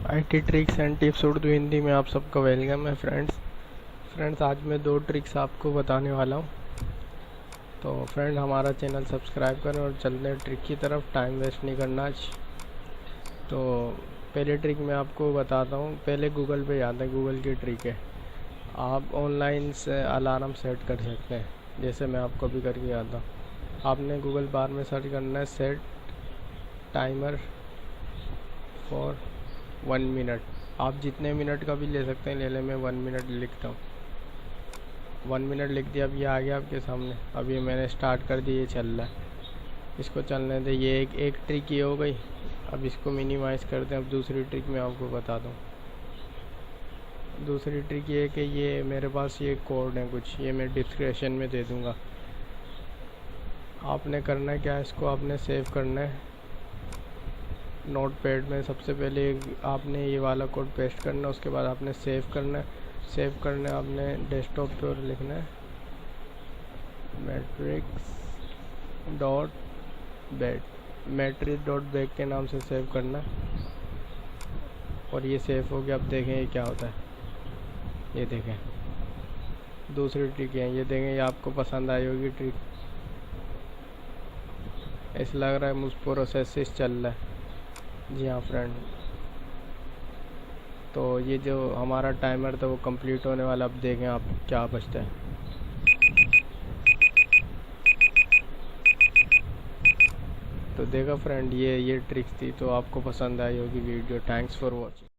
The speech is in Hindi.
IT tricks and tips Urdu Hindi में आप सबका वेलकम है फ्रेंड्स आज मैं 2 ट्रिक्स आपको बताने वाला हूँ। तो फ्रेंड हमारा चैनल सब्सक्राइब करें और चलते हैं ट्रिक की तरफ। टाइम वेस्ट नहीं करना आज। तो पहले ट्रिक मैं आपको बताता हूँ। पहले गूगल पे जाते हैं। गूगल की ट्रिक है, आप ऑनलाइन से अलार्म सेट कर सकते हैं। जैसे मैं आपको भी करके आता हूँ। आपने गूगल बार में सर्च करना है सेट टाइमर फॉर 1 मिनट। आप जितने मिनट का भी ले सकते हैं, ले लें। मैं 1 मिनट लिखता हूँ। 1 मिनट लिख दिया। अब ये आ गया आपके सामने। अब ये मैंने स्टार्ट कर दिया, ये चल रहा है। इसको चलने दे। ये एक ट्रिक ये हो गई। अब इसको मिनिमाइज़ करते हैं। अब दूसरी ट्रिक मैं आपको बता दूँ। दूसरी ट्रिक ये है कि ये मेरे पास ये कोड है कुछ, ये मैं डिस्क्रिप्शन में दे दूँगा। आपने करना है क्या, इसको आपने सेव करना है नोटपैड में। सबसे पहले आपने ये वाला कोड पेस्ट करना है, उसके बाद आपने सेव करना है। सेव करना है आपने डेस्कटॉप पे और लिखना है मैट्रिक्स.बैट के नाम से सेव करना है। और ये सेव हो गया। अब देखें ये क्या होता है। ये देखें, दूसरी ट्रिक है। ये देखें, ये आपको पसंद आई होगी ट्रिक। ऐसा लग रहा है मुझ प्रोसेस चल रहा है। जी हाँ फ्रेंड, तो ये जो हमारा टाइमर था वो कंप्लीट होने वाला। अब देखें आप क्या बचता है। तो देखा फ्रेंड, ये ट्रिक्स थी। तो आपको पसंद आई होगी वीडियो। Thanks for watching.